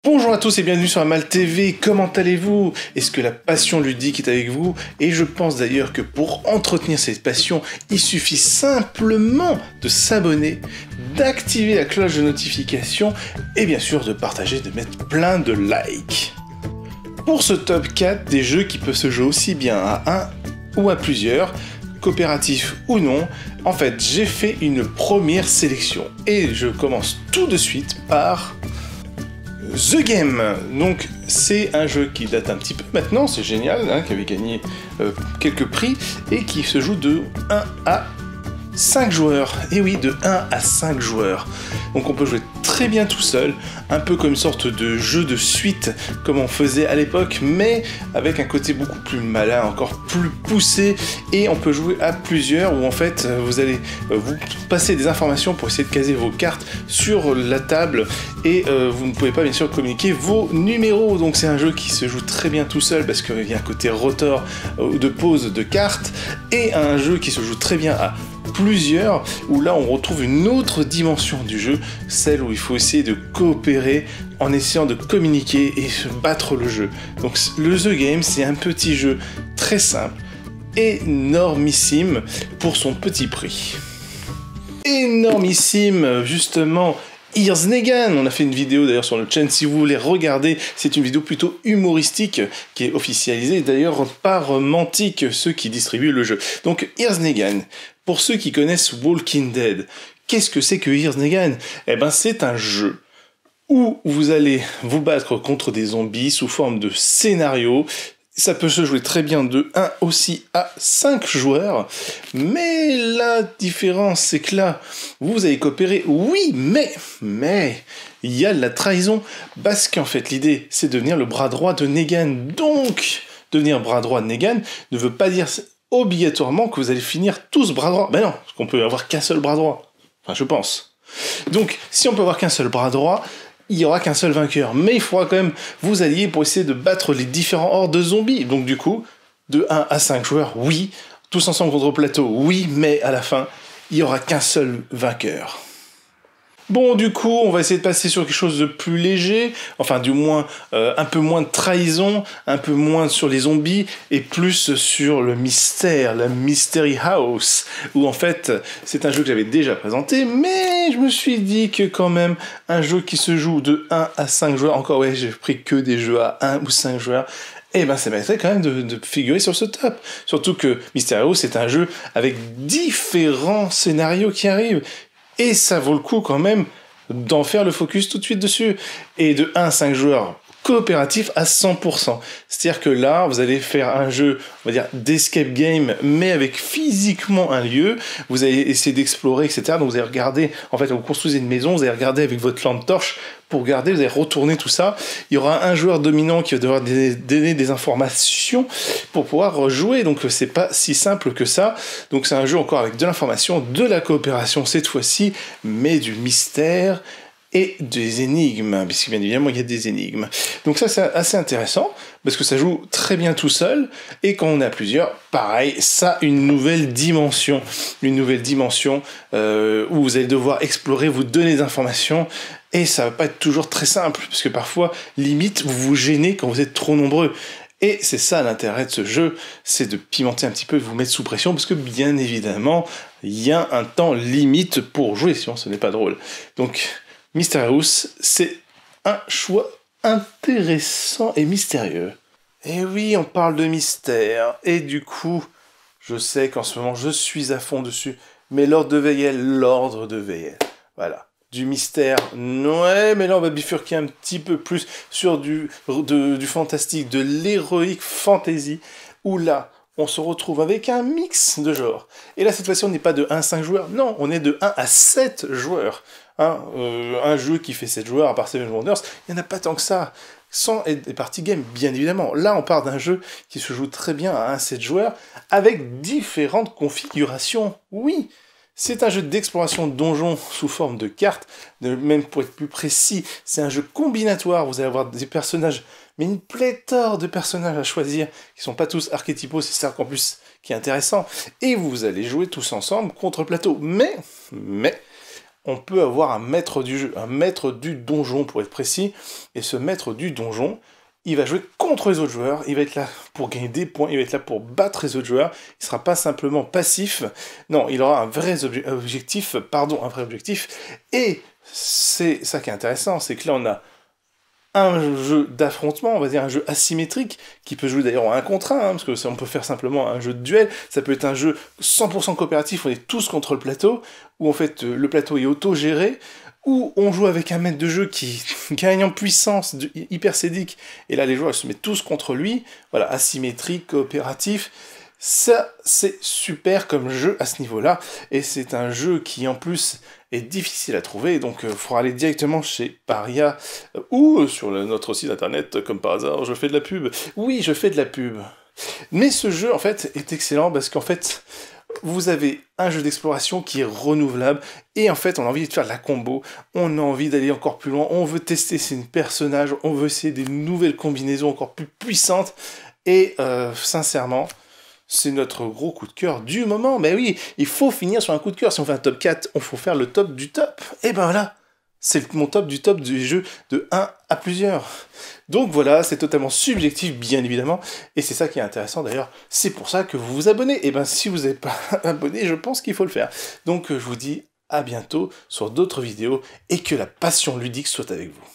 Bonjour à tous et bienvenue sur Amal TV, comment allez-vous? Est-ce que la passion ludique est avec vous? Et je pense d'ailleurs que pour entretenir cette passion, il suffit simplement de s'abonner, d'activer la cloche de notification et bien sûr de partager, de mettre plein de likes. Pour ce top 4 des jeux qui peuvent se jouer aussi bien à un ou à plusieurs, coopératif ou non, en fait j'ai fait une première sélection et je commence tout de suite par The Game. Donc c'est un jeu qui date un petit peu maintenant, c'est génial, hein, qui avait gagné quelques prix et qui se joue de 1 à 5 joueurs. Et oui, de 1 à 5 joueurs. Donc on peut jouer très bien tout seul, un peu comme une sorte de jeu de suite comme on faisait à l'époque, mais avec un côté beaucoup plus malin, encore plus poussé, et on peut jouer à plusieurs où en fait vous allez vous passer des informations pour essayer de caser vos cartes sur la table et vous ne pouvez pas bien sûr communiquer vos numéros. Donc c'est un jeu qui se joue très bien tout seul parce qu'il y a un côté rotor de pose de cartes, et un jeu qui se joue très bien à plusieurs, où là on retrouve une autre dimension du jeu, celle où il faut essayer de coopérer en essayant de communiquer et se battre le jeu. Donc le The Game, c'est un petit jeu très simple, énormissime pour son petit prix. Énormissime, justement, Ears Negan. On a fait une vidéo d'ailleurs sur le channel, si vous voulez regarder, c'est une vidéo plutôt humoristique qui est officialisée d'ailleurs par Mantic, ceux qui distribuent le jeu. Donc Ears Negan, pour ceux qui connaissent Walking Dead, qu'est-ce que c'est que Ears Negan? Eh ben c'est un jeu où vous allez vous battre contre des zombies sous forme de scénario. Ça peut se jouer très bien de 1 aussi à 5 joueurs, mais la différence c'est que là, vous allez coopérer, oui, mais il y a de la trahison, parce qu'en fait l'idée c'est de devenir le bras droit de Negan. Donc, devenir bras droit de Negan ne veut pas dire obligatoirement que vous allez finir tous bras droit. Ben non, parce qu'on peut avoir qu'un seul bras droit, enfin je pense. Donc, si on peut avoir qu'un seul bras droit, il n'y aura qu'un seul vainqueur, mais il faudra quand même vous allier pour essayer de battre les différents hordes de zombies. Donc du coup, de 1 à 5 joueurs, oui, tous ensemble contre le plateau, oui, mais à la fin, il n'y aura qu'un seul vainqueur. Bon, du coup, on va essayer de passer sur quelque chose de plus léger, enfin du moins un peu moins de trahison, un peu moins sur les zombies, et plus sur le mystère, la Mystery House, où en fait, c'est un jeu que j'avais déjà présenté, mais je me suis dit que quand même, un jeu qui se joue de 1 à 5 joueurs, encore ouais, j'ai pris que des jeux à 1 ou 5 joueurs, et ben ça mériterait quand même de figurer sur ce top. Surtout que Mystery House, c'est un jeu avec différents scénarios qui arrivent, et ça vaut le coup quand même d'en faire le focus tout de suite dessus. Et de 1 à 5 joueurs coopératif à 100%. C'est-à-dire que là, vous allez faire un jeu, on va dire, d'escape game, mais avec physiquement un lieu. Vous allez essayer d'explorer, etc. Donc vous allez regarder, en fait, vous construisez une maison, vous allez regarder avec votre lampe torche pour regarder, vous allez retourner tout ça. Il y aura un joueur dominant qui va devoir donner des informations pour pouvoir jouer. Donc c'est pas si simple que ça. Donc c'est un jeu encore avec de l'information, de la coopération cette fois-ci, mais du mystère et des énigmes, puisque bien évidemment il y a des énigmes. Donc ça c'est assez intéressant, parce que ça joue très bien tout seul, et quand on est à plusieurs, pareil, ça a une nouvelle dimension où vous allez devoir explorer, vous donner des informations, et ça va pas être toujours très simple, parce que parfois, limite, vous vous gênez quand vous êtes trop nombreux. Et c'est ça l'intérêt de ce jeu, c'est de pimenter un petit peu, de vous mettre sous pression, parce que bien évidemment, il y a un temps limite pour jouer, sinon ce n'est pas drôle. Donc, Mystery House, c'est un choix intéressant et mystérieux. Et oui, on parle de mystère, et du coup, je sais qu'en ce moment, je suis à fond dessus, mais l'ordre de Veyel, voilà. Du mystère, ouais, mais là on va bifurquer un petit peu plus sur du fantastique, de l'héroïque fantasy, où là, on se retrouve avec un mix de genres. Et là, cette fois-ci, on n'est pas de 1 à 5 joueurs, non, on est de 1 à 7 joueurs. Hein, un jeu qui fait 7 joueurs, à part Seven Wonders, il n'y en a pas tant que ça. Sans des party games, bien évidemment. Là, on part d'un jeu qui se joue très bien à 1 à 7 joueurs, avec différentes configurations, oui. C'est un jeu d'exploration de donjons sous forme de cartes, même pour être plus précis, c'est un jeu combinatoire, vous allez avoir des personnages, mais une pléthore de personnages à choisir, qui sont pas tous archétypaux, c'est ça qu'en plus qui est intéressant, et vous allez jouer tous ensemble contre le plateau. Mais, on peut avoir un maître du jeu, un maître du donjon pour être précis, et ce maître du donjon, il va jouer contre les autres joueurs, il va être là pour gagner des points, il va être là pour battre les autres joueurs, il ne sera pas simplement passif, non, il aura un vrai objectif, et c'est ça qui est intéressant, c'est que là on a un jeu d'affrontement, on va dire un jeu asymétrique, qui peut jouer d'ailleurs en 1 contre 1, parce que ça, on peut faire simplement un jeu de duel, ça peut être un jeu 100% coopératif, on est tous contre le plateau, où en fait le plateau est auto-géré, où on joue avec un maître de jeu qui gagne en puissance, hyper sédique, et là les joueurs ils se mettent tous contre lui, voilà, asymétrique, coopératif, ça c'est super comme jeu à ce niveau-là, et c'est un jeu qui en plus est difficile à trouver, donc il faudra aller directement chez Paria, ou sur notre site internet, comme par hasard, je fais de la pub. Oui, je fais de la pub. Mais ce jeu, en fait, est excellent, parce qu'en fait, vous avez un jeu d'exploration qui est renouvelable, et en fait, on a envie de faire de la combo, on a envie d'aller encore plus loin, on veut tester ses personnages, on veut essayer des nouvelles combinaisons encore plus puissantes, et sincèrement, c'est notre gros coup de cœur du moment. Mais oui, il faut finir sur un coup de cœur. Si on fait un top 4, il faut faire le top du top. Et ben voilà, c'est mon top du jeu de 1 à plusieurs. Donc voilà, c'est totalement subjectif, bien évidemment. Et c'est ça qui est intéressant d'ailleurs. C'est pour ça que vous vous abonnez. Et ben si vous n'êtes pas abonné, je pense qu'il faut le faire. Donc je vous dis à bientôt sur d'autres vidéos et que la passion ludique soit avec vous.